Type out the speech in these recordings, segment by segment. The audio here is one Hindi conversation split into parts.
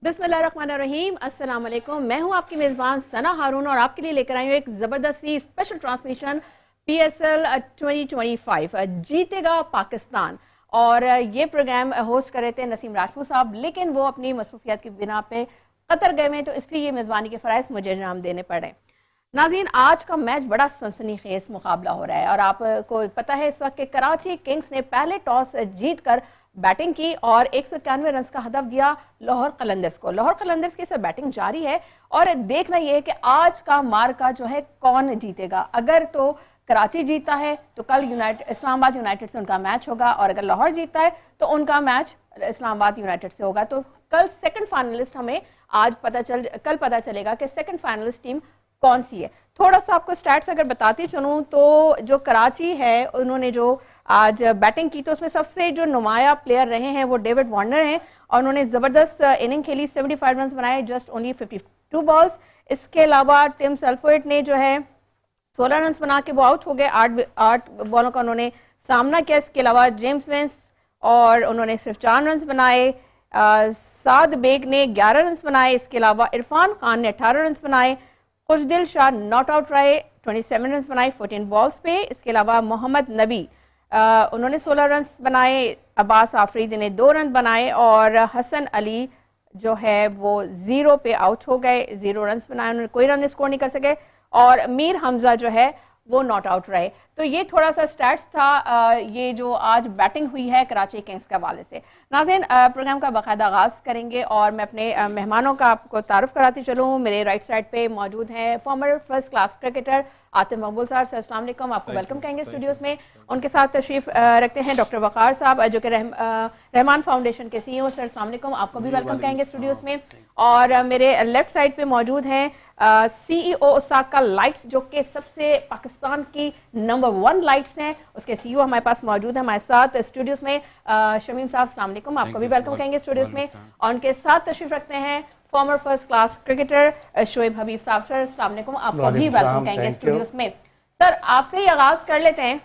बिस्मिल्लाहिर्रहमानिर्रहीम, अस्सलाम वालेकुम। मैं हूं आपकी मेज़बान सना हारून और आपके लिए लेकर आई हूं एक ज़बरदस्त सी स्पेशल ट्रांसमिशन PSL 2025 जीतेगा पाकिस्तान। और ये प्रोग्राम होस्ट कर रहे थे नसीम राजपूत साहब, लेकिन वो अपनी मसरूफियत की बिना पे कतर गए हैं, तो इसलिए ये मेज़बानी के फ़राइज़ मुझे इनाम देने पड़े। नाज़रीन, आज का मैच बड़ा सनसनीखेज मुकाबला हो रहा है और आपको पता है इस वक्त के कराची किंग्स ने पहले टॉस जीत कर बैटिंग की और 191 रन का हदफ दिया लाहौर कलंदर्स को। लाहौर कलंदर्स की सब बैटिंग जारी है और देखना यह है कि आज का मार्का जो है कौन जीतेगा। अगर तो कराची जीता है तो कल इस्लामाबाद यूनाइटेड से उनका मैच होगा और अगर लाहौर जीता है तो उनका मैच इस्लामाबाद यूनाइटेड से होगा। तो कल सेकंड फाइनलिस्ट हमें कल पता चलेगा कि सेकंड फाइनलिस्ट टीम कौन सी है। थोड़ा सा आपको स्टैट्स अगर बताती चलूं तो जो कराची है उन्होंने जो आज बैटिंग की तो उसमें सबसे जो नुमाया प्लेयर रहे हैं वो डेविड वार्नर हैं और उन्होंने ज़बरदस्त इनिंग खेली, 75 रन बनाए, जस्ट ओनली 52 बॉल्स। इसके अलावा टिम सेल्फर्ट ने जो है 16 रन बना के वो आउट हो गए। आठ बॉलों का उन्होंने सामना किया। इसके अलावा जेम्स वेंस और उन्होंने सिर्फ 4 रन बनाए। साद बेग ने 11 रन बनाए। इसके अलावा इरफान खान ने 18 रन बनाए। खुशदिल शाह नॉट आउट रहे, 27 रन बनाए 14 बॉल्स पे। इसके अलावा मोहम्मद नबी उन्होंने 16 रन बनाए। अब्बास आफरीदी ने 2 रन बनाए और हसन अली जो है वो 0 पे आउट हो गए, 0 रन बनाए, उन्होंने कोई रन स्कोर नहीं कर सके। और मीर हमजा जो है वो नॉट आउट रहे। तो ये थोड़ा सा स्टैट्स था ये जो आज बैटिंग हुई है कराची किंग्स के हवाले से। नाज़रीन, प्रोग्राम का बाकायदा आगाज़ करेंगे और मैं अपने मेहमानों का आपको तारुफ कराती चलूँ। मेरे राइट साइड पे मौजूद हैं former first class cricketer Atif मकबूल साहब। सर अस्सलाम वालेकुम, आपको वेलकम कहेंगे स्टूडियोज़ में। उनके साथ तशरीफ रखते हैं डॉक्टर वक़ार साहब जो कि रहमान फाउंडेशन के CEO। सर अस्सलाम वालेकुम, आपको भी वेलकम कहेंगे स्टूडियोज़ में। और मेरे लेफ्ट साइड पे मौजूद हैं CEO ओसाका लाइट्स जो कि सबसे पाकिस्तान की नंबर 1 लाइट्स हैं, उसके CEO हमारे पास मौजूद है हमारे साथ स्टूडियोज़ में। शमीम साहब अस्सलाम वालेकुम, आपको भी वेलकम कहेंगे स्टूडियोज़ में। और उनके साथ तशरीफ रखते हैं former first class cricketer Shoaib Habib साहब। सर अस्सलाम वालेकुम, आपको भी वेलकम कहेंगे स्टूडियोज़ में। सर आपसे ही आगाज़ कर लेते हैं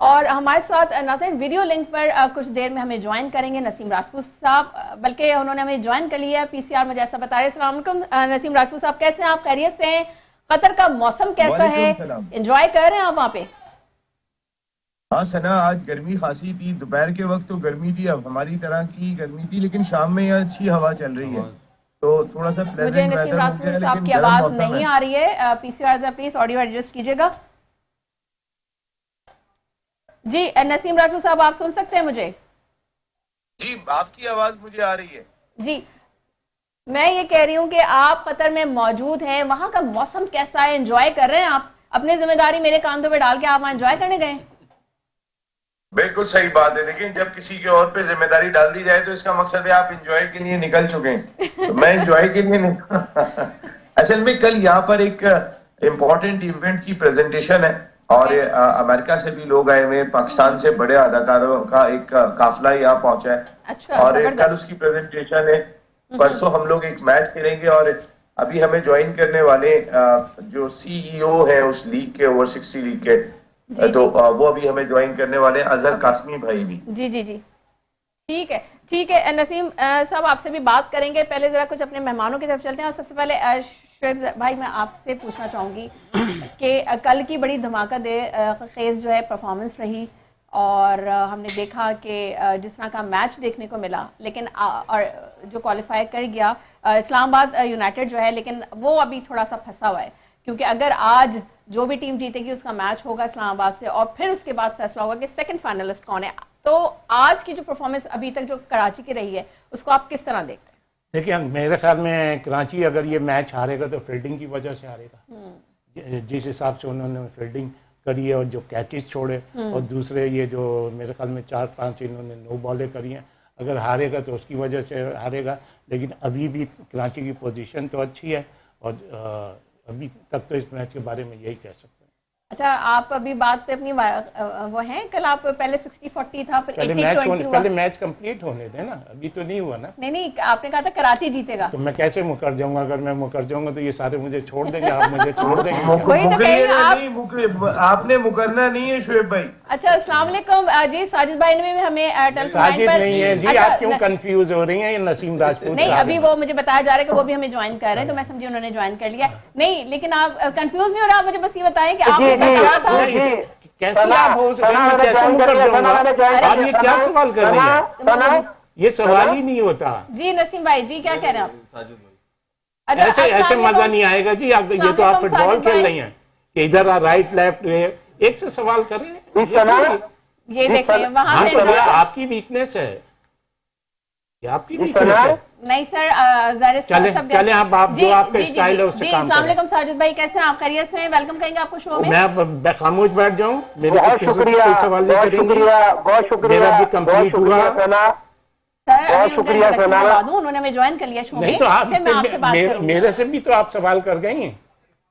और हमारे साथ नाज़रीन वीडियो लिंक पर कुछ देर में हमें ज्वाइन करेंगे नसीम राजपूत साहब, बल्कि उन्होंने हमें ज्वाइन कर लिया है। PCR मुझे ऐसा बता रहे हैं। अस्सलाम वालेकुम नसीम राजपूत साहब, कैसे हैं आप? खैरियत से हैं? कतर का मौसम कैसा है? एंजॉय कर रहे हैं आप वहाँ पे? हाँ सना, आज गर्मी खासी थी, दोपहर के वक्त तो गर्मी थी, अब हमारी तरह की गर्मी थी, लेकिन शाम में यहाँ अच्छी हवा चल रही है तो थोड़ा सा मुझे प्लेजेंट नसीम वेदर हो राजपूत गया है, साहब लेकिन की गर्म आवाज़ मौसम नहीं है। आ रही है। PCR प्लीज ऑडियो एडजस्ट कीजिएगा जी। नसीम राजपूत साहब आप सुन सकते हैं मुझे? जी, आपकी आवाज मुझे आ रही है। जी, मैं ये कह रही हूँ कि आप कतर में मौजूद हैं, वहां का मौसम कैसा है? एंजॉय कर रहे हैं आप? अपनी जिम्मेदारी मेरे कांधों पे डाल के आप वहां एंजॉय करने गए? बिल्कुल सही बात है, लेकिन जब किसी के और पे जिम्मेदारी डाल दी जाए तो इसका मकसद है आप एंजॉय के लिए निकल चुके हैं, तो मैं एंजॉय के लिए नहीं। असल में कल यहाँ पर एक इम्पोर्टेंट इवेंट की प्रेजेंटेशन है और अमेरिका से भी लोग आए हुए हैं, पाकिस्तान से बड़े अदाकारों का एक काफिला यहाँ पहुंचा है। अच्छा, और कल जबरदस्त। उसकी प्रेजेंटेशन है। परसों हम लोग एक मैच खेलेंगे और अभी हमें ज्वाइन करने वाले जो CEO हैं उस लीग के, ओवर 60 लीग के, जी तो जी, वो अभी हमें ज्वाइन करने वाले हैं, अजहर ओके, कासमी भाई भी। जी जी जी, ठीक है ठीक है। नसीम साहब आपसे भी बात करेंगे, पहले जरा कुछ अपने मेहमानों की तरफ चलते हैं। और सबसे पहले शोएब भाई मैं आपसे पूछना चाहूँगी कि कल की बड़ी धमाकेदार खेज जो है परफॉर्मेंस रही और हमने देखा कि जिस तरह का मैच देखने को मिला, लेकिन और जो क्वालिफाई कर गया इस्लामाबाद यूनाइटेड जो है, लेकिन वो अभी थोड़ा सा फंसा हुआ है क्योंकि अगर आज जो भी टीम जीतेगी उसका मैच होगा इस्लामाबाद से और फिर उसके बाद फैसला होगा कि सेकंड फाइनलिस्ट कौन है। तो आज की जो परफॉर्मेंस अभी तक जो कराची की रही है उसको आप किस तरह देखते हैं? देखिए, मेरे ख्याल में कराची अगर ये मैच हारेगा तो फील्डिंग की वजह से हारेगा। जिस हिसाब से उन्होंने फील्डिंग करी है और जो कैचेस छोड़े और दूसरे ये जो मेरे ख्याल में 4-5 इन्होंने नो बॉलें करी हैं, अगर हारेगा तो उसकी वजह से हारेगा। लेकिन अभी भी कराची की पोजीशन तो अच्छी है और अभी तक तो इस मैच के बारे में यही कह सकते हैं। अच्छा, आप अभी बात पे अपनी वो हैं, कल आप पहले 60-40 था, फिर 80-20 हुआ। पहले मैच कंप्लीट होने दे ना, अभी तो नहीं हुआ ना। नहीं, आपने कहा था कराची जीतेगा। तो मैं कैसे मुकर जाऊंगा? अगर मैं मुकर जाऊंगा तो ये सारे मुझे छोड़ देंगे, आप मुझे छोड़ देंगे क्या? वही तो कहेंगे आप। आपने मुकरना नहीं है शुएब भाई। अच्छा, अस्सलाम वालेकुम जी। साजिद भाई ने भी हमें टेलीफोन लाइन साजिद पर। नहीं है जी, अच्छा, आप क्यों कंफ्यूज हो रही हैं? ये नसीम राजपूत नहीं, साहब अभी हैं। वो मुझे बताया जा रहा है कि वो भी हमें ज्वाइन कर रहे हैं, तो मैं समझी उन्होंने ज्वाइन कर लिया। नहीं, लेकिन आप कंफ्यूज नहीं हो रहा, आप मुझे बस ये बताएं कि आपने कहा था। कैसे आप हो सकते हैं? कैसे मुकर जाऊंगा? आप ये क्या सवाल कर रही हैं? ये सवाल ही नहीं होता जी नसीम भाई जी, क्या कह रहे हैं आप? साजिद भाई, अच्छा, ऐसे अस्सलाम ऐसे मजा वालेकुम। नहीं आएगा जी। आप ये तो आप फुटबॉल साजिद खेल भाई। रही हैं कि इधर राइट लेफ्ट एक से सवाल कर रहे हैं। ये देखें वहां हाँ, से। तो ये आपकी वीकनेस है, ये आपकी वीकनेस है। नहीं सर, ज़ाहिर चले सब चले आप जी, जो आपका जी, जी, स्टाइल है जी, उससे जी, काम अस्सलाम करें। वालेकुम साजिद भाई, कैसे हैं आप? खैरियत से हैं? वेलकम कहेंगे आपको शो में। मैं खामोश बैठ जाऊं? मेरे बहुत किसी से शुक्रिया, कोई सवाल नहीं बहुत करेंगे? शुक्रिया, बहुत शुक्रिया, मेरा भी बहुत कंप्लीट हुआ। शुक्रिया सना। सर, अभी बहुत उनका शुक्रिया इंट्रोडक्शन सना। करवा दूं, उन्होंने हमें ज्वाइन कर लिया शो में, नहीं तो आप फिर मैं आपसे बात करूंगी। मेरे से भी तो आप सवाल कर गई हैं।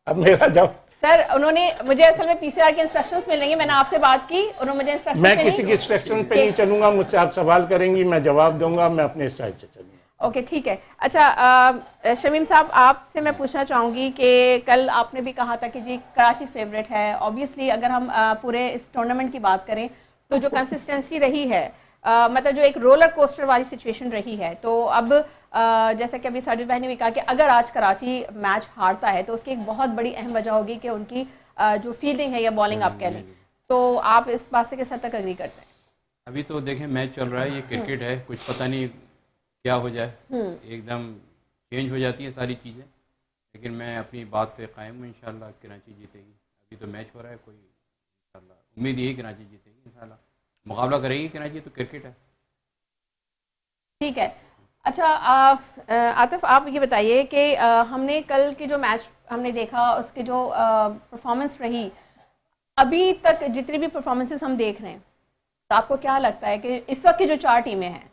अब मेरा जब सर, उन्होंने मुझे असल में पीसीआर के इंस्ट्रक्शंस मिल रही है, मैंने आपसे बात की, उन्होंने मुझे इंस्ट्रक्शंस मैं किसी के इंस्ट्रक्शन पे नहीं चलूंगा। मुझसे आप सवाल करेंगी, मैं जवाब दूंगा, मैं अपने स्टाइल से चलूंगा। ओके, ठीक है। अच्छा, शमीम साहब, आपसे मैं पूछना चाहूँगी कि कल आपने भी कहा था कि जी कराची फेवरेट है। ऑब्वियसली अगर हम पूरे इस टूर्नामेंट की बात करें तो जो कंसिस्टेंसी रही है, मतलब जो एक रोलर कोस्टर वाली सिचुएशन रही है, तो अब जैसा कि अभी साजिद भाई ने भी कहा कि अगर आज कराची मैच हारता है तो उसकी एक बहुत बड़ी अहम वजह होगी कि उनकी जो फील्डिंग है या बॉलिंग आप कह लें, तो आप इस बात से किस हद तक अग्री करते हैं? अभी तो देखें मैच चल रहा है, ये क्रिकेट है, कुछ पता नहीं क्या हो जाए, एकदम चेंज हो जाती है सारी चीज़ें। लेकिन मैं अपनी बात पे कायम हूँ, इंशाल्लाह कराची जीतेगी। अभी तो मैच हो रहा है, कोई इंशाल्लाह उम्मीद यही कराची जीतेगी, इंशाल्लाह मुकाबला करेगी कराची, तो क्रिकेट है। ठीक है। अच्छा, आतिफ, आप ये बताइए कि हमने कल की जो मैच हमने देखा, उसकी जो परफॉर्मेंस रही, अभी तक जितनी भी परफॉर्मेंसेस हम देख रहे हैं, तो आपको क्या लगता है कि इस वक्त की जो 4 टीमें हैं,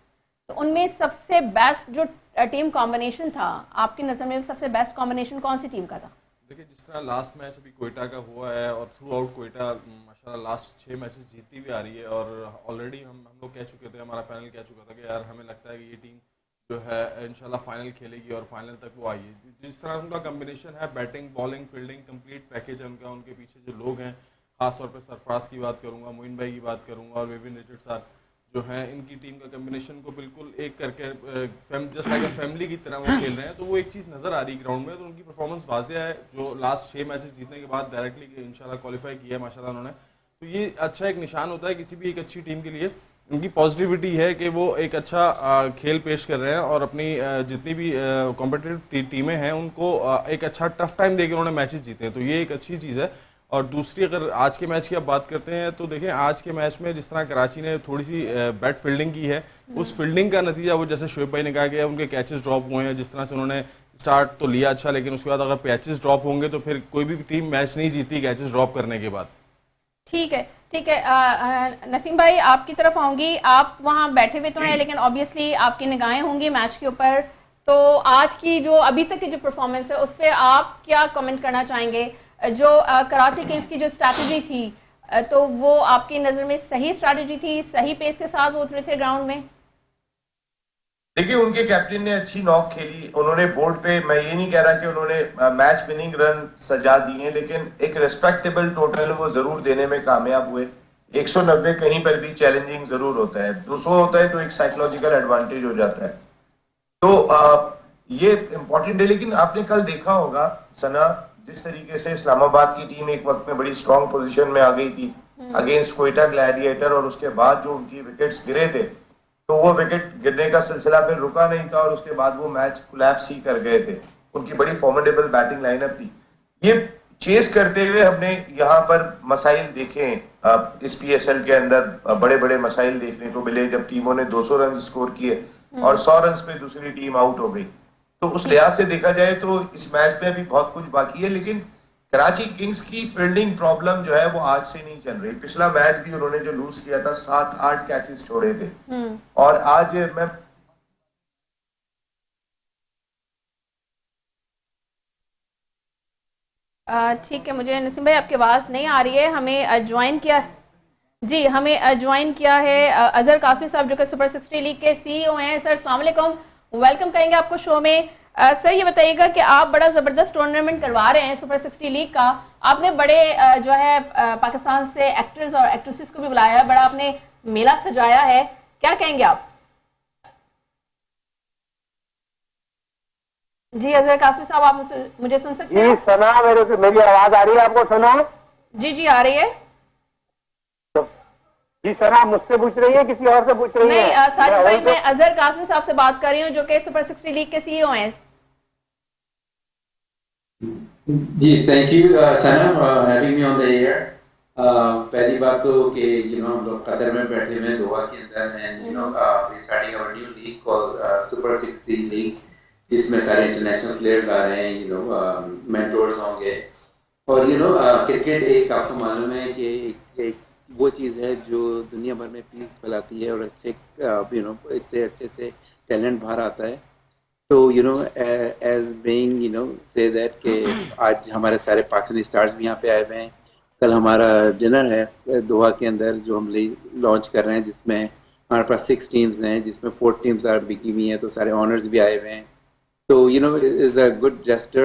तो उनमें सबसे बेस्ट जो टीम कॉम्बिनेशन था, आपकी नज़र में सबसे बेस्ट कॉम्बिनेशन कौन सी टीम का था? देखिए, जिस तरह लास्ट मैच अभी कोयटा का हुआ है और थ्रू आउट कोयटा माशाल्लाह लास्ट 6 मैचेस जीतती भी आ रही है, और ऑलरेडी हम लोग कह चुके थे, हमारा पैनल कह चुका था कि यार हमें लगता है कि ये टीम जो है इंशाल्लाह फाइनल खेलेगी और फाइनल तक वो आई है। जिस तरह उनका कम्बिनेशन है, batting bowling fielding complete package है उनका, उनके पीछे जो लोग हैं, खासतौर पर सरफराज की बात करूँगा, मोइन भाई की बात करूँगा और विपिन रिचर्ड साहब जो हैं, इनकी टीम का कम्बिनेशन को बिल्कुल एक करके जस्ट लाइक अ फैमिली की तरह वो खेल रहे हैं। तो वो एक चीज़ नज़र आ रही ग्राउंड में, तो उनकी परफॉर्मेंस वाजिया है। जो लास्ट 6 मैचेस जीतने के बाद डायरेक्टली इंशाल्लाह क्वालिफाई किया है माशाल्लाह उन्होंने, तो ये अच्छा एक निशान होता है किसी भी एक अच्छी टीम के लिए। उनकी पॉजिटिविटी है कि वो एक अच्छा खेल पेश कर रहे हैं और अपनी जितनी भी कॉम्पिटिटिव टीमें हैं उनको एक अच्छा टफ टाइम देकर उन्होंने मैचेस जीते हैं, तो ये एक अच्छी चीज़ है। और दूसरी, अगर आज के मैच की आप बात करते हैं तो देखें, आज के मैच में जिस तरह कराची ने थोड़ी सी बैट फील्डिंग की है, उस फील्डिंग का नतीजा वो जैसे शोएब भाई ने कहा कि उनके कैचेस ड्रॉप हुए हैं। जिस तरह से उन्होंने स्टार्ट तो लिया अच्छा, लेकिन उसके बाद अगर कैचेस ड्रॉप होंगे तो फिर कोई भी टीम मैच नहीं जीती कैचेस ड्रॉप करने के बाद। ठीक है, ठीक है। नसीम भाई, आपकी तरफ आऊँगी। आप वहाँ बैठे हुए तो हैं, लेकिन ऑब्वियसली आपकी निगाहें होंगी मैच के ऊपर, तो आज की जो अभी तक की जो परफॉर्मेंस है उस पर आप क्या कमेंट करना चाहेंगे? जो कराची किंग्स की जो स्ट्रैटेजी थी, तो वो आपकी नज़र में सही स्ट्रैटेजी थी? सही पेस के साथ वो उतरे थे ग्राउंड में? देखिए, उनके कैप्टन ने अच्छी नॉक खेली। उन्होंने बोर्ड पे, मैं ये नहीं कह रहा कि उन्होंने मैच विनिंग रन सजा दिए, लेकिन एक रिस्पेक्टेबल टोटल वो जरूर देने में कामयाब हुए। 190 कहीं पर भी चैलेंजिंग जरूर होता है, 200 होता है तो एक साइकोलॉजिकल एडवांटेज हो जाता है। तो ये इम्पोर्टेंट है। लेकिन आपने कल देखा होगा सना, जिस तरीके से इस्लामाबाद की टीम एक वक्त में बड़ी स्ट्रांग पोजीशन में आ गई थी अगेंस्ट कोयटा ग्लैडिएटर, और उसके बाद जो उनकी विकेट्स गिरे थे, तो वो विकेट गिरने का सिलसिला फिर रुका नहीं था और उसके बाद वो मैच कोलैप्स ही कर गए थे। उनकी बड़ी फॉर्मिडेबल बैटिंग लाइनअप थी। ये चेस करते हुए हमने यहाँ पर मसाइल देखे, इस पीएसएल के अंदर बड़े बड़े मसाइल देखने को मिले जब टीमों ने 200 रन स्कोर किए और 100 रन पे दूसरी टीम आउट हो गई। तो उस लिहाज से देखा जाए तो इस मैच में अभी बहुत कुछ बाकी है, लेकिन कराची किंग्स की फील्डिंग प्रॉब्लम जो है वो आज से नहीं चल रही। पिछला मैच भी उन्होंने जो लूज किया था, 7-8 कैचेस छोड़े थे, और आज मैं ठीक है, मुझे नसीम भाई आपकी आवाज़ नहीं आ रही है। हमें ज्वाइन किया जी, हमें ज्वाइन किया है अजहर कासिम साहब जो कि सुपर 60 लीग के सीईओ हैं। सर अस्सलाम वालेकुम, वेलकम करेंगे आपको शो में। सर ये बताइएगा कि आप बड़ा ज़बरदस्त टूर्नामेंट करवा रहे हैं सुपर 60 लीग का। आपने बड़े जो है पाकिस्तान से एक्टर्स और एक्ट्रेसेस को भी बुलाया है, बड़ा आपने मेला सजाया है, क्या कहेंगे आप? जी अजहर कासिम साहब, आप मुझे सुन सकते हैं? जी सना, मेरी आवाज आ रही है आपको? सुना? जी जी आ रही है। जी सना, मुझसे पूछ रही है किसी और से पूछ रही है? नहीं साजिद भाई, मैं अजहर कासिम साहब से बात कर रही हूँ जो कि सुपर 60 लीग के सीईओ हैं। जी thank you Sana having me on the air. पहली बात तो कि हम लोग कतर में बैठे हुए हैं दोहा के अंदर, and we starting our new league called super 60 league, जिसमें सारे इंटरनेशनल प्लेयर्स आ रहे हैं, मेंटोर्स होंगे। और क्रिकेट एक आपको मालूम है कि एक वो चीज़ है जो दुनिया भर में पीस फैलाती है और अच्छे इससे अच्छे से टैलेंट बाहर आता है। तो एज बीइंग से दैट कि आज हमारे सारे पाकिस्तानी स्टार्स भी यहाँ पे आए हुए हैं। कल हमारा डिनर है दोहा के अंदर जो हम लॉन्च कर रहे हैं, जिसमें हमारे पास 6 टीम्स हैं, जिसमें 4 टीम्स आर बिकी हुई हैं, तो सारे ऑनर्स भी आए हुए हैं। तो is a good gesture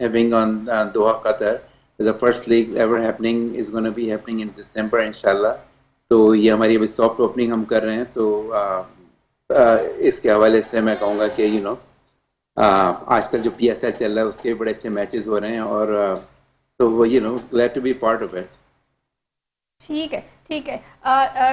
having on Doha Qatar. The first league ever happening is going to be happening in December इंशाल्लाह। तो ये हमारी अभी सॉफ्ट ओपनिंग हम कर रहे हैं। तो इसके हवाले से मैं कहूँगा कि आजकल जो PSL चल रहा है उसके बड़े अच्छे मैचेस हो रहे हैं, और तो वो glad to be part of it। ठीक है ठीक है।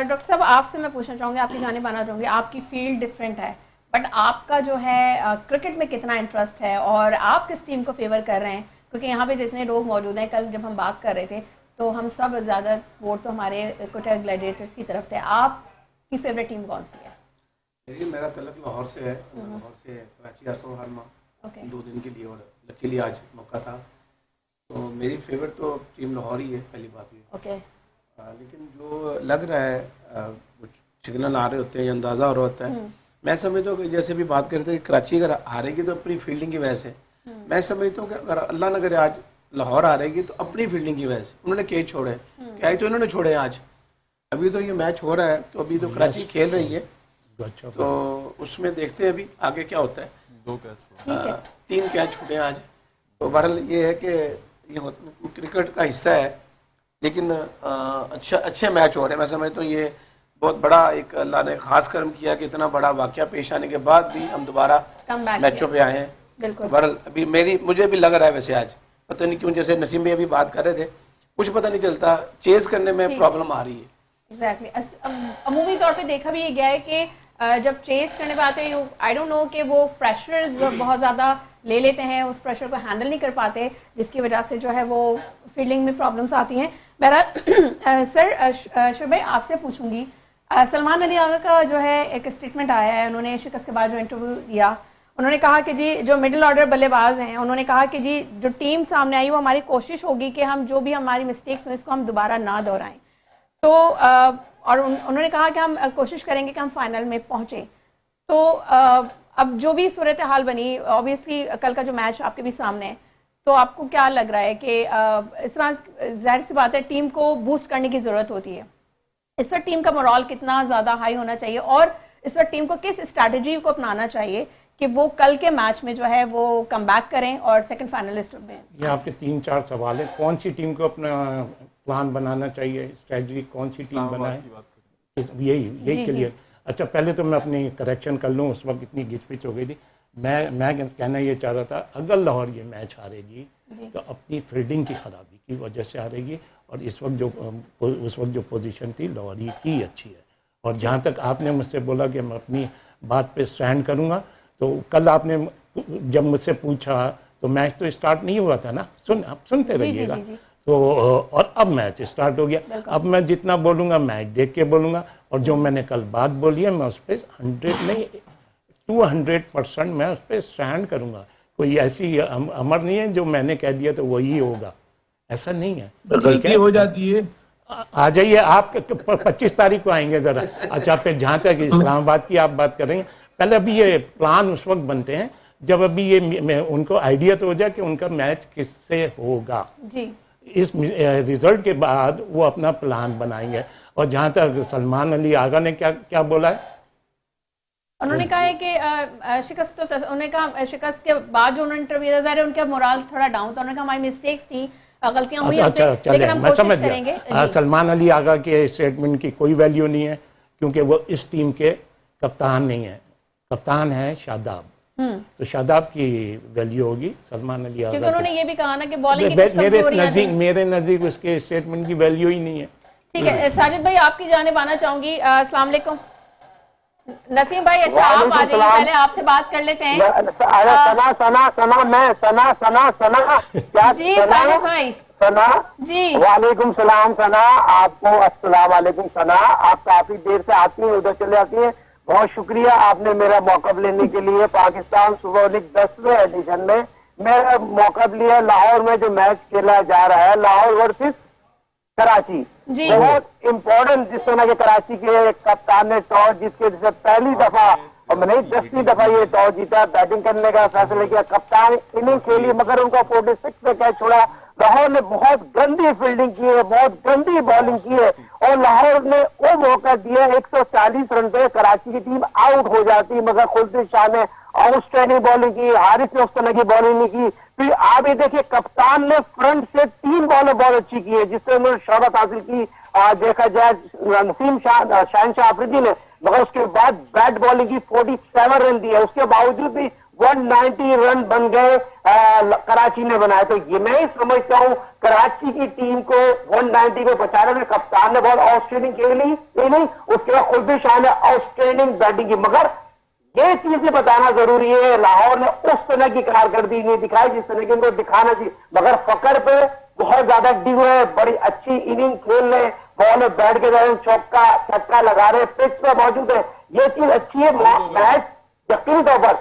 डॉक्टर साहब आपसे मैं पूछना चाहूँगी, आपकी जानिब आना चाहूँगी। आपकी फील्ड डिफरेंट है, बट आपका जो है क्रिकेट में कितना इंटरेस्ट है और आप किस टीम को फेवर कर रहे हैं? क्योंकि यहाँ पे जितने लोग मौजूद हैं, कल जब हम बात कर रहे थे तो हम सब ज़्यादा वोट तो हमारे कोटा ग्लैडिएटर्स की तरफ थे। आपकी फेवरेट टीम कौन सी है? देखिए मेरा तलक लाहौर से है, लाहौर से कराची आता हूँ हर माह 2 दिन के लिए, और लकीली आज मौका था। तो मेरी फेवरेट तो टीम लाहौर ही है, पहली बात ये। ओके। लेकिन जो लग रहा है कुछ सिग्नल आ रहे होते हैं या अंदाज़ा हो रहा होता है, मैं समझता हूँ कि जैसे भी बात करते हैं कि कराची अगर हारेगी तो अपनी फील्डिंग की वजह से, मैं समझता हूँ कि अगर अल्लाह न करे आज लाहौर हारेगी तो अपनी फील्डिंग की वजह से। उन्होंने कैच छोड़े, क्या तो इन्होंने छोड़े आज। अभी तो ये मैच हो रहा है, तो अभी तो कराची खेल रही है, तो उसमें देखते हैं अभी आगे क्या होता है। 2 कैच 3 कैच छूटे आज। तो बहरहाल ये है कि ये क्रिकेट का हिस्सा है, लेकिन अच्छे मैच हो रहे हैं। मैं समझता हूँ ये बहुत बड़ा एक अल्लाह ने खास कर्म किया कि इतना बड़ा वाक़या पेश आने के बाद भी हम दोबारा मैचों पे आए हैं। बहरहाल अभी मुझे भी लग रहा है, वैसे आज पता नहीं क्यों, जैसे नसीम भाई अभी बात कर रहे थे, कुछ पता नहीं चलता, चेज करने में प्रॉब्लम आ रही है। एग्जैक्टली। अमूमी तौर पे देखा भी गया है कि जब चेस करने पे आते हैं, आई डोंट नो कि वो प्रेशर बहुत ज़्यादा ले लेते हैं, उस प्रेशर को हैंडल नहीं कर पाते, जिसकी वजह से जो है वो फील्डिंग में प्रॉब्लम्स आती हैं। बहरहाल सर शुभ भाई आपसे पूछूंगी, सलमान अली आगा का जो है एक स्टेटमेंट आया है, उन्होंने शिकस्त के बाद जो इंटरव्यू दिया, उन्होंने कहा कि जी जो मिडिल ऑर्डर बल्लेबाज हैं, उन्होंने कहा कि जी जो टीम सामने आई वो हमारी कोशिश होगी कि हम जो भी हमारी मिस्टेक्स हैं इसको हम दोबारा ना दोहराएं। तो और उन्होंने कहा कि हम कोशिश करेंगे कि हम फाइनल में पहुँचें। तो अब जो भी सूरत हाल बनी, ऑब्वियसली कल का जो मैच आपके भी सामने है, तो आपको क्या लग रहा है कि इस तरह जाहिर सी बात है टीम को बूस्ट करने की ज़रूरत होती है, इस वक्त टीम का मोरल कितना ज़्यादा हाई होना चाहिए और इस वक्त टीम को किस स्ट्रैटेजी को अपनाना चाहिए कि वो कल के मैच में जो है वो कम बैक करें और सेकंड फाइनलिस्ट में? ये आपके 3-4 सवाल है। कौन सी टीम को अपना प्लान बनाना चाहिए, स्ट्रेटजी कौन सी टीम बनाए, यही क्लियर। अच्छा पहले तो मैं अपनी करेक्शन कर लूँ, उस वक्त इतनी घिचपिच हो गई थी। मैं कहना ये चाह रहा था, अगर लाहौर ये मैच हारेगी तो अपनी फील्डिंग की खराबी की वजह से हारेगी, और उस वक्त जो पोजीशन थी लाहौर की अच्छी है। और जहाँ तक आपने मुझसे बोला कि मैं अपनी बात पे स्टैंड करूँगा, तो कल आपने जब मुझसे पूछा तो मैच तो स्टार्ट नहीं हुआ था ना, आप सुनते रहिएगा। तो और अब मैच स्टार्ट हो गया। अब मैं जितना बोलूँगा मैच देख के बोलूँगा, और जो मैंने कल बात बोली है मैं उस पर 100 नहीं 200% मैं उस पर स्टैंड करूँगा। कोई ऐसी अमर नहीं है जो मैंने कह दिया तो वही होगा, ऐसा नहीं है। गलती हो जाती है। आ जाइए आप 25 तारीख को आएंगे ज़रा। अच्छा फिर जहाँ तक इस्लामाबाद की आप बात कर रही हैं, पहले अभी ये प्लान उस वक्त बनते हैं जब अभी ये उनको आइडिया तो हो जाए कि उनका मैच किससे होगा, जी इस रिजल्ट के बाद वो अपना प्लान बनाएंगे। और जहाँ तक सलमान अली आगा ने क्या क्या बोला है, उन्होंने कहा है कि शिकस्त तो उन्होंने कहा शिकस्त के बाद जो उन्होंने इंटरव्यू दिया उनका मोराल थोड़ा डाउन था, उन्होंने कहा हमारी मिस्टेक्स थी, गलतियां हुई हमसे, लेकिन हम मैं कोशिश समझ करेंगे। गया। सलमान अली आगा के स्टेटमेंट की कोई वैल्यू नहीं है, क्योंकि वो इस टीम के कप्तान नहीं है, कप्तान है शादाब। तो शादाब की वैल्यू होगी सलमान अली आगा, क्योंकि उन्होंने ये भी कहा ना कि बॉलिंग की कुछ कमजोरियां थी। मेरे नज़दीक उसके स्टेटमेंट की वैल्यू ही नहीं है। ठीक है साजिद भाई, आपकी जानिब आना चाहूंगी। अस्सलाम वालेकुम नसीम भाई, अच्छा आप आ जाइए, पहले आपसे बात कर लेते हैं। अरे सना क्या जी साजिद भाई सना जी, वालेकुम सलाम सना, आपको अस्सलाम वालेकुम सना। आप काफी देर से आती हैं, उधर चले आती हैं, बहुत शुक्रिया आपने मेरा मौका लेने के लिए। पाकिस्तान सुपर लीग 10वें एडिशन में मेरा मौका लिया। लाहौर में जो मैच खेला जा रहा है, लाहौर वर्सेस कराची, जी बहुत इम्पोर्टेंट, जिस तरह के कराची के कप्तान ने टॉस जीत के जैसे पहली दफा और नहीं 10वीं दफा ये टॉस जीता, बैटिंग करने का फैसला किया, कप्तान इनिंग खेली मगर उनका 46 पे कैच छोड़ा। लाहौर ने बहुत गंदी फील्डिंग की है, बहुत गंदी बॉलिंग की है और लाहौर ने वो मौका दिया। 140 रन पे कराची की टीम आउट हो जाती, मगर खुलती शाह ने आउटस्टैंडिंग बॉलिंग की, हारिस ने उस तरह की बॉलिंग नहीं की। फिर आप ये देखिए कप्तान ने फ्रंट से 3 बॉलें बहुत अच्छी की है, जिससे उन्होंने शोहरत हासिल की। देखा जाए नसीम शहनशाह अफरीदी ने, मगर उसके बाद बैट बॉलिंग की 47 रन दिए, उसके बावजूद भी 190 रन बन गए कराची ने बनाए। तो ये मैं ही समझता हूँ कराची की टीम को 190 में बचाने में कप्तान ने बहुत आउटस्टैंडिंग खेली, नहीं उसके बाद खुलदी शाह ने आउटस्टैंडिंग बैटिंग की। मगर ये चीजें बताना जरूरी है, लाहौर ने उस तरह की कारकर्दगी नहीं दिखाई जिस तरह की उनको दिखाना चाहिए, मगर फकर पे बहुत ज्यादा डिग है, बड़ी अच्छी इनिंग खेल रहे, बॉल में बैठ के जा रहे, चौका छक्का लगा रहे, पिच पे मौजूद है, ये चीज अच्छी है। मैच यकीनी तौर पर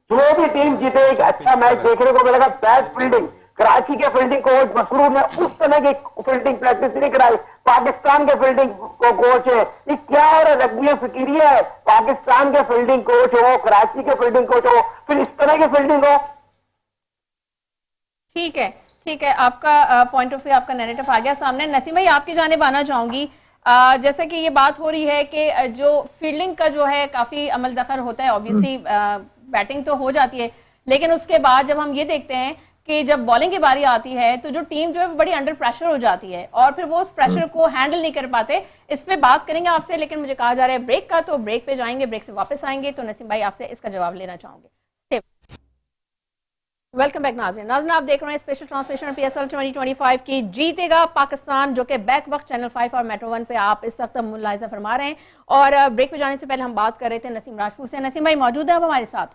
जो भी टीम जीते एक अच्छा मैच देखने को मिलेगा। बेस्ट फील्डिंग कराची के फील्डिंग कोच मसरूर ने उस तरह की फील्डिंग प्रैक्टिस नहीं कराई, पाकिस्तान के फील्डिंग को कोच है, ये क्या हो रहा है, रग्बी फिक्रिया है, पाकिस्तान के फील्डिंग कोच हो, कराची के फील्डिंग कोच हो, फिर इस तरह की फील्डिंग हो। ठीक है, ठीक है, आपका पॉइंट ऑफ व्यू, आपका नैरेटिव आ गया सामने। नसीम भाई आपकी जानिब आना चाहूंगी। जैसे कि ये बात हो रही है कि जो फील्डिंग का जो है काफी अमल दखल होता है, ऑब्वियसली बैटिंग तो हो जाती है, लेकिन उसके बाद जब हम ये देखते हैं कि जब बॉलिंग की बारी आती है तो जो टीम जो है बड़ी अंडर प्रेशर हो जाती है और फिर वो उस प्रेशर को हैंडल नहीं कर पाते। इस पे बात करेंगे आपसे, लेकिन मुझे कहा जा रहा है ब्रेक का, तो ब्रेक पे जाएंगे, ब्रेक से वापस आएंगे तो नसीम भाई आपसे इसका जवाब लेना चाहूंगे। वेलकम बैक नाज़रीन, आप देख रहे हैं स्पेशल ट्रांसमिशन PSL 2025 की जीतेगा पाकिस्तान, जो कि बैक वक्त चैनल 5 और मेट्रो 1 पे आप इस वक्त मुलाहिजा फरमा रहे हैं। और ब्रेक पे जाने से पहले हम बात कर रहे थे नसीम राजपूत से। नसीम भाई मौजूद है अब हमारे साथ?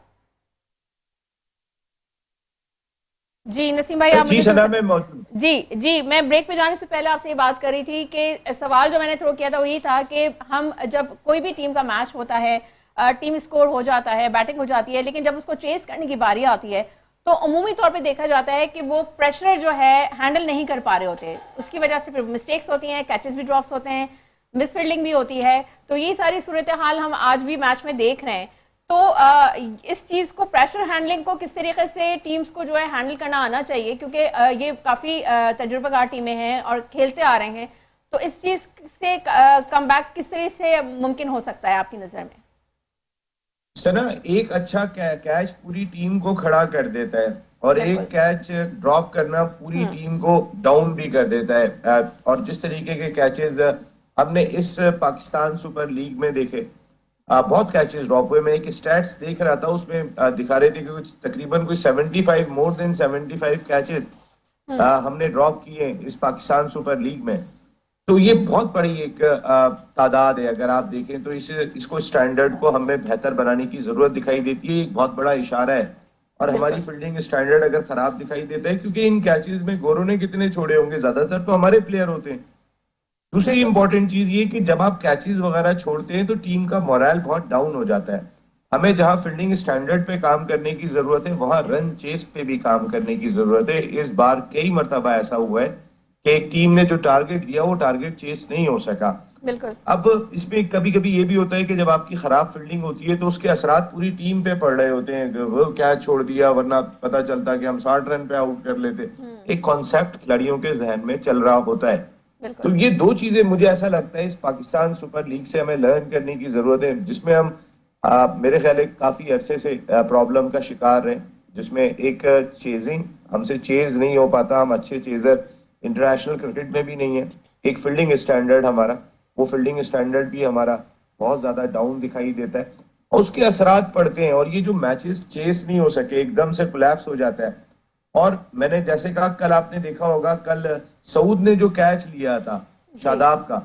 जी नसीम भाई आप जी मैं ब्रेक पे जाने से पहले आपसे ये बात कर रही थी कि सवाल जो मैंने थ्रो किया था वो ये था कि हम जब कोई भी टीम का मैच होता है, टीम स्कोर हो जाता है, बैटिंग हो जाती है, लेकिन जब उसको चेस करने की बारी आती है तो अमूमी तौर पे देखा जाता है कि वो प्रेशर जो है हैंडल नहीं कर पा रहे होते, उसकी वजह से फिर मिस्टेक्स होती हैं, कैचेस भी ड्रॉप्स होते हैं, मिसफील्डिंग भी होती है। तो ये सारी सूरत हाल हम आज भी मैच में देख रहे हैं। तो इस चीज़ को, प्रेशर हैंडलिंग को किस तरीके से टीम्स को जो है हैंडल करना आना चाहिए, क्योंकि ये काफ़ी तजुर्बाकार टीमें हैं और खेलते आ रहे हैं, तो इस चीज़ से कमबैक किस तरह से मुमकिन हो सकता है आपकी नज़र में? सना, एक अच्छा कैच पूरी टीम को खड़ा कर देता है और एक कैच ड्रॉप करना पूरी टीम को डाउन भी कर देता है। और जिस तरीके के कैचेस हमने इस पाकिस्तान सुपर लीग में देखे, बहुत कैचेस ड्रॉप हुए। मैं एक स्टैट्स देख रहा था, उसमें दिखा रहे थे कि कुछ तकरीबन कोई 75 मोर देन 75 कैचेस हमने ड्रॉप किए इस पाकिस्तान सुपर लीग में। तो ये बहुत बड़ी एक तादाद है। अगर आप देखें तो इसको स्टैंडर्ड को हमें बेहतर बनाने की जरूरत दिखाई देती है, एक बहुत बड़ा इशारा है। और हमारी फील्डिंग स्टैंडर्ड अगर खराब दिखाई देता है, क्योंकि इन कैचेस में गोरों ने कितने छोड़े होंगे, ज्यादातर तो हमारे प्लेयर होते हैं। दूसरी इंपॉर्टेंट चीज ये कि जब आप कैचेस वगैरह छोड़ते हैं तो टीम का मोरल बहुत डाउन हो जाता है। हमें जहां फील्डिंग स्टैंडर्ड पे काम करने की जरूरत है, वहां रन चेस पे भी काम करने की जरूरत है। इस बार कई मरतबा ऐसा हुआ है कि एक टीम ने जो टारगेट दिया वो टारगेट चेस नहीं हो सका। बिल्कुल। अब इसमें कभी कभी ये भी होता है कि जब आपकी खराब फील्डिंग होती है तो उसके असरात पूरी टीम पे पड़ रहे होते हैं, वो क्या छोड़ दिया, वरना पता चलता कि हम 60 रन पे आउट कर लेते। एक कॉन्सेप्ट खिलाड़ियों के जहन में चल रहा होता है। तो ये दो चीजें मुझे ऐसा लगता है इस पाकिस्तान सुपर लीग से हमें लर्न करने की जरूरत है, जिसमें हम मेरे ख्याल है काफी अरसे से प्रॉब्लम का शिकार रहे, जिसमें एक चेजिंग, हमसे चेज नहीं हो पाता, हम अच्छे चेजर इंटरनेशनल क्रिकेट में भी नहीं है। एक फील्डिंग स्टैंडर्ड हमारा, वो फील्डिंग स्टैंडर्ड भी हमारा बहुत ज्यादा डाउन दिखाई देता है और उसके असरात पड़ते हैं। और ये जो मैचेस चेस नहीं हो सके, एकदम से कोलैप्स हो जाता है। और मैंने जैसे कहा, कल आपने देखा होगा, कल सऊद ने जो कैच लिया था शादाब का,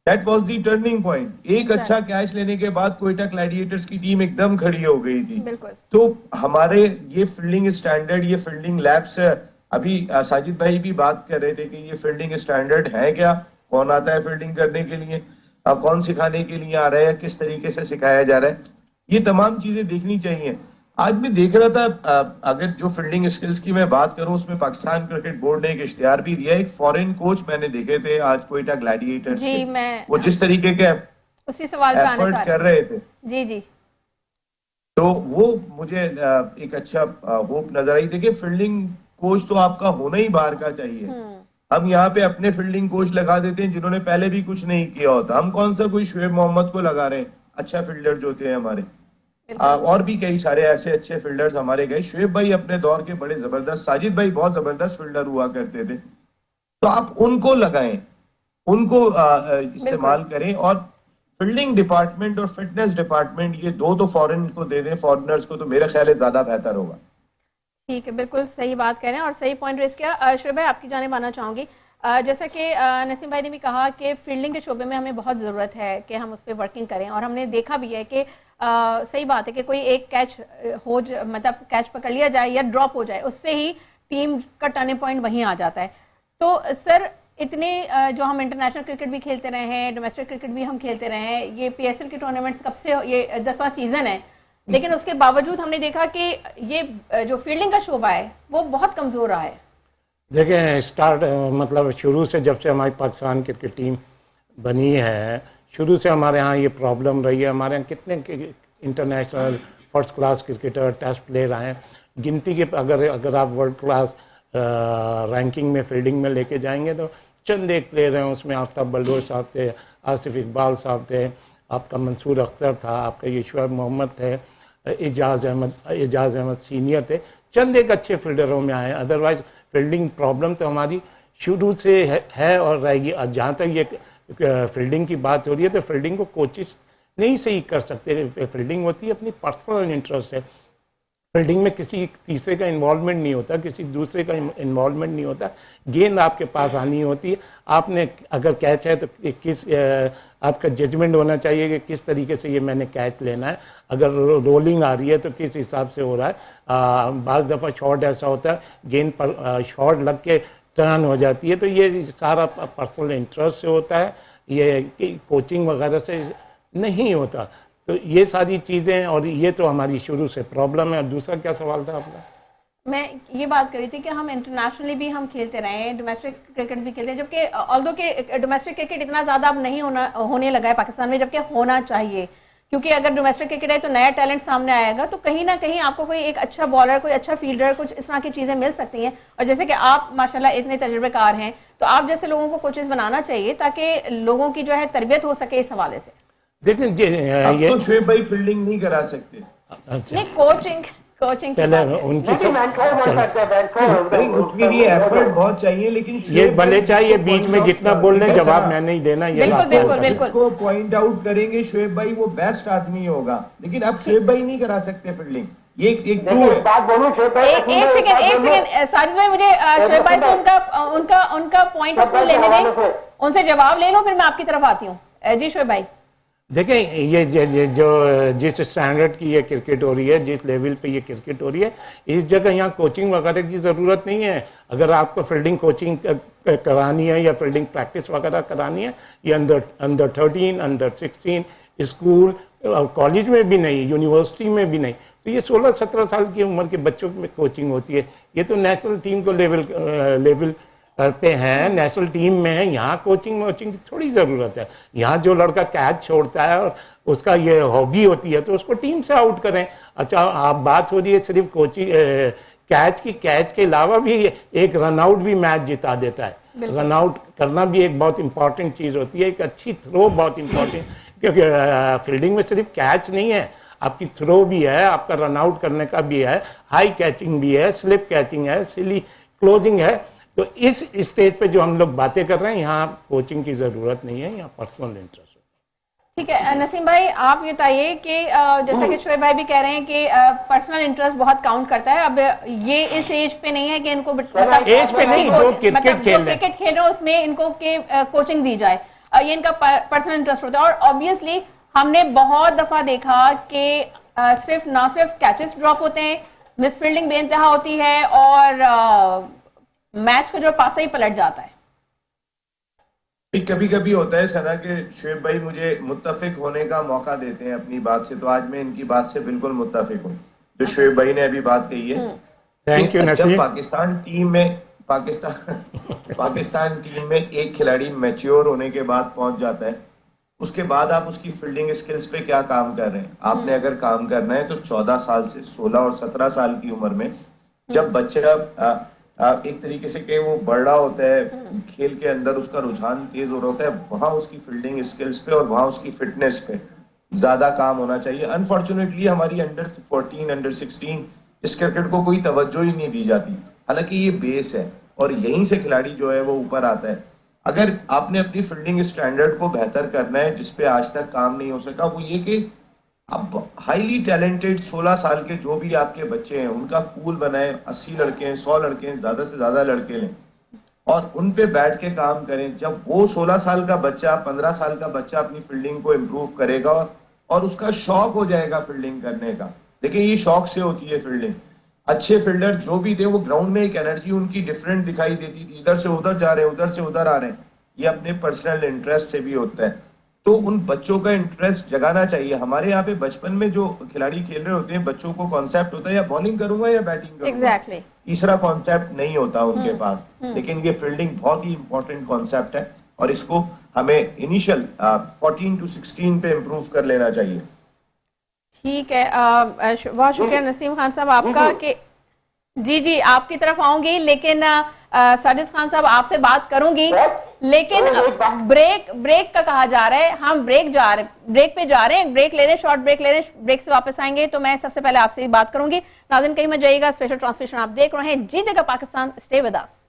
that was the turning point. एक अच्छा कैच लेने के बाद क्वेटा ग्लैडिएटर्स की टीम एकदम खड़ी हो गई थी। तो हमारे ये फील्डिंग स्टैंडर्ड, ये फील्डिंग लैब्स, अभी साजिद भाई भी बात कर रहे थे कि ये फील्डिंग स्टैंडर्ड है क्या, कौन आता है फील्डिंग करने के लिए, कौन सिखाने के लिए आ रहा है, किस तरीके से सिखाया जा रहा है, ये तमाम चीजें देखनी चाहिए। आज मैं देख रहा था, अगर जो फील्डिंग स्किल्स की मैं बात करूं, उसमें पाकिस्तान क्रिकेट बोर्ड ने एक इश्तिहार भी दिया। एक फॉरेन कोच मैंने देखे थे आज क्वेटा ग्लैडिएटर्स के, वो जिस तरीके के उसी सवाल पे आना एफर्ट कर रहे थे, जी जी, तो वो मुझे एक अच्छा होप नजर आई। देखिए, फील्डिंग कोच तो आपका होना ही बाहर का चाहिए। हम यहाँ पे अपने फील्डिंग कोच लगा देते हैं जिन्होंने पहले भी कुछ नहीं किया होता। हम कौन सा कोई शुएब मोहम्मद को लगा रहे हैं, अच्छा फील्डर जो थे हमारे, और भी कई सारे ऐसे अच्छे फील्डर्स हमारे गए। शुएब भाई अपने दौर के बड़े जबरदस्त, साजिद भाई बहुत जबरदस्त फील्डर हुआ करते थे, तो आप उनको लगाएं, उनको इस्तेमाल करें। और फील्डिंग डिपार्टमेंट और फिटनेस डिपार्टमेंट, ये दो तो फॉरेन को दे दें, फॉरेनर्स को, तो मेरा ख्याल है ज्यादा बेहतर होगा। ठीक है, बिल्कुल सही बात कह रहे हैं और सही पॉइंट रेस किया। शुएब भाई, आपकी जाने मानना चाहूँगी, जैसा कि नसीम भाई ने भी कहा कि फील्डिंग के शोबे में हमें बहुत ज़रूरत है कि हम उस पर वर्किंग करें। और हमने देखा भी है कि सही बात है कि कोई एक कैच मतलब कैच पकड़ लिया जाए या ड्रॉप हो जाए, उससे ही टीम का टर्निंग पॉइंट वहीं आ जाता है। तो सर, इतने जो हम इंटरनेशनल क्रिकेट भी खेलते रहे हैं, डोमेस्टिक क्रिकेट भी हम खेलते रहे हैं, ये PSL के टूर्नामेंट्स कब से, ये 10वां सीज़न है, लेकिन उसके बावजूद हमने देखा कि ये जो फील्डिंग का शोबा है वो बहुत कमज़ोर रहा है। देखिए, स्टार्ट मतलब शुरू से, जब से हमारी पाकिस्तान क्रिकेट टीम बनी है, शुरू से हमारे यहाँ ये प्रॉब्लम रही है। हमारे यहाँ कितने international first class cricketer, test player आए हैं, गिनती के अगर आप वर्ल्ड क्लास रैंकिंग में फील्डिंग में लेके जाएंगे तो चंद एक प्लेयर हैं। उसमें आफ्ताब बलदोर साहब थे, आसिफ इकबाल साहब थे, आपका मंसूर अख्तर था, आपका ये शुएब मोहम्मद थे, एजाज़ अहमद सीनियर थे, चंद एक अच्छे फील्डरों में आए। अदरवाइज फील्डिंग प्रॉब्लम तो हमारी शुरू से है और रहेगी। जहाँ तक ये फील्डिंग की बात हो रही है, तो फील्डिंग को कोचिस नहीं सही कर सकते। फील्डिंग होती है अपनी पर्सनल इंटरेस्ट से, फील्डिंग में किसी तीसरे का इन्वॉल्वमेंट नहीं होता, किसी दूसरे का इन्वॉल्वमेंट नहीं होता। गेंद आपके पास आनी होती है, आपने अगर कैच है तो किस आपका जजमेंट होना चाहिए कि किस तरीके से ये मैंने कैच लेना है। अगर रोलिंग आ रही है तो किस हिसाब से हो रहा है। बाज़ दफ़ा शॉट ऐसा होता है, गेंद पर शॉट लग के टर्न हो जाती है, तो ये सारा पर्सनल इंटरेस्ट से होता है, ये कोचिंग वगैरह से नहीं होता। तो ये सारी चीज़ें, और ये तो हमारी शुरू से प्रॉब्लम है। और दूसरा क्या सवाल था आपका? मैं ये बात कर रही थी कि हम इंटरनेशनली भी हम खेलते रहे हैं, डोमेस्टिक क्रिकेट भी खेलते हैं, जबकि ऑल्दो के डोमेस्टिक क्रिकेट इतना ज़्यादा अब नहीं होने लगा है पाकिस्तान में, जबकि होना चाहिए। क्योंकि अगर डोमेस्टिक क्रिकेट है तो नया टैलेंट सामने आएगा, तो कहीं ना कहीं आपको कोई एक अच्छा बॉलर, कोई अच्छा फील्डर, कुछ इस तरह की चीज़ें मिल सकती हैं। और जैसे कि आप माशाल्लाह इतने तजुर्बेकार हैं, तो आप जैसे लोगों को कोचेस बनाना चाहिए ताकि लोगों की जो है तरबियत हो सके इस हवाले से। देखिए, ये तो शुएब भाई फील्डिंग नहीं करा सकते। अच्छा, नहीं, कोचिंग पहले उनकी उसके लिए एफर्ट बहुत चाहिए, लेकिन ये भले चाहिए बीच में जितना बोलने जवाब मैं नहीं देना, ये बिल्कुल को पॉइंट आउट करेंगे शुएब भाई, वो बेस्ट आदमी होगा, लेकिन अब शुएब भाई नहीं करा सकते फील्डिंग। ये एक ट्रू है। एक सेकंड साजिद भाई, मुझे शुएब भाई से उनका पॉइंट ऑफ व्यू लेने दें, उनसे जवाब ले लो, फिर मैं आपकी तरफ आती हूँ। जी शुएब भाई, देखें, ये जो जिस स्टैंडर्ड की ये क्रिकेट हो रही है, जिस लेवल पे ये क्रिकेट हो रही है, इस जगह यहाँ कोचिंग वगैरह की ज़रूरत नहीं है। अगर आपको फील्डिंग कोचिंग करानी है या फील्डिंग प्रैक्टिस वगैरह करानी है, ये अंडर 13, अंडर 16, स्कूल कॉलेज में भी नहीं, यूनिवर्सिटी में भी नहीं, तो ये 16-17 साल की उम्र के बच्चों में कोचिंग होती है। ये तो नेशनल टीम को लेवल पे हैं, नेशनल टीम में हैं, यहाँ कोचिंग वोचिंग की थोड़ी ज़रूरत है। यहाँ जो लड़का कैच छोड़ता है और उसका ये हॉबी होती है तो उसको टीम से आउट करें। अच्छा, आप बात हो रही है सिर्फ कोचिंग कैच की, कैच के अलावा भी एक रन आउट भी मैच जिता देता है। रन आउट करना भी एक बहुत इंपॉर्टेंट चीज़ होती है, एक अच्छी थ्रो बहुत इंपॉर्टेंट, क्योंकि फील्डिंग में सिर्फ कैच नहीं है, आपकी थ्रो भी है, आपका रन आउट करने का भी है, हाई कैचिंग भी है, स्लिप कैचिंग है, सिली क्लोजिंग है। तो इस स्टेज पे जो हम लोग बातें कर रहे हैं, यहाँ कोचिंग की ज़रूरत नहीं है, यहाँ पर्सनल इंटरेस्ट। ठीक है नसीम भाई, आप ये बताइए कि जैसा कि शोएब भाई भी कह रहे हैं कि पर्सनल इंटरेस्ट बहुत काउंट करता है। अब ये इस एज पे नहीं है कि इनको मतलब एज पे नहीं, जो क्रिकेट खेल रहे हैं उसमें इनको कोचिंग दी जाए, ये इनका पर्सनल इंटरेस्ट होता है। और ऑब्वियसली हमने बहुत दफा देखा कि ना सिर्फ कैचेस ड्रॉप होते हैं, मिसफील्डिंग बेइंतहा होती है और मैच का जो पासा ही पलट जाता है। कभी कभी होता है सना के शोएब भाई मुझे मुत्तफिक होने का मौका देते हैं अपनी बात से, तो आज मैं इनकी बात से बिल्कुल मुत्तफिक हूँ जो शोएब भाई ने अभी बात कही है। Thank you Naseem. जब पाकिस्तान टीम में एक खिलाड़ी मैच्योर होने के बाद पहुंच जाता है, उसके बाद आप उसकी फील्डिंग स्किल्स पे क्या काम कर रहे हैं। आपने अगर काम करना है तो 14 साल से 16 और 17 साल की उम्र में जब बच्चा एक तरीके से कि वो बढ़ रहा होता है, खेल के अंदर उसका रुझान तेज हो रहा होता है, वहां उसकी फील्डिंग स्किल्स पे और वहां उसकी फिटनेस पे ज्यादा काम होना चाहिए। अनफॉर्चुनेटली हमारी अंडर 14 अंडर 16 इस क्रिकेट को कोई तवज्जो ही नहीं दी जाती, हालांकि ये बेस है और यहीं से खिलाड़ी जो है वो ऊपर आता है। अगर आपने अपनी फील्डिंग स्टैंडर्ड को बेहतर करना है, जिसपे आज तक काम नहीं हो सका, वो ये कि अब हाईली टैलेंटेड 16 साल के जो भी आपके बच्चे हैं उनका पूल बनाए, 80 लड़के हैं, 100 लड़के हैं, ज्यादा से ज्यादा लड़के लें और उन पे बैठ के काम करें। जब वो 16 साल का बच्चा, 15 साल का बच्चा अपनी फील्डिंग को इम्प्रूव करेगा और उसका शौक हो जाएगा फील्डिंग करने का। देखिए ये शौक से होती है फील्डिंग। अच्छे फील्डर जो भी थे वो ग्राउंड में एक एनर्जी उनकी डिफरेंट दिखाई देती थी, इधर से उधर जा रहे हैं, उधर से उधर आ रहे हैं, ये अपने पर्सनल इंटरेस्ट से भी होता है। तो उन बच्चों का इंटरेस्ट जगाना चाहिए। हमारे यहाँ पे बचपन में जो खिलाड़ी खेल रहे होते हैं, बच्चों को कॉन्सेप्ट होता है या बॉलिंग करूंगा या बैटिंग करूंगा, तीसरा कॉन्सेप्ट नहीं होता उनके पास। लेकिन ये फील्डिंग बहुत ही इंपॉर्टेंट कॉन्सेप्ट है और इसको हमें इनिशियल 14 to 16 पे इम्प्रूव कर लेना चाहिए। ठीक है, बहुत शुक्रिया नसीम खान साहब आपका कि जी आपकी तरफ आऊंगी, लेकिन साजिद खान साहब आपसे बात करूंगी, लेकिन ब्रेक का कहा जा रहा है, हम ब्रेक पे जा रहे हैं, ब्रेक ले रहे हैं, शॉर्ट ब्रेक ले रहे हैं, ब्रेक से वापस आएंगे तो मैं सबसे पहले आपसे बात करूंगी। नाज़रीन कहीं मत जाइएगा, स्पेशल ट्रांसमिशन आप देख रहे हैं, जीतेगा पाकिस्तान, स्टे विद अस।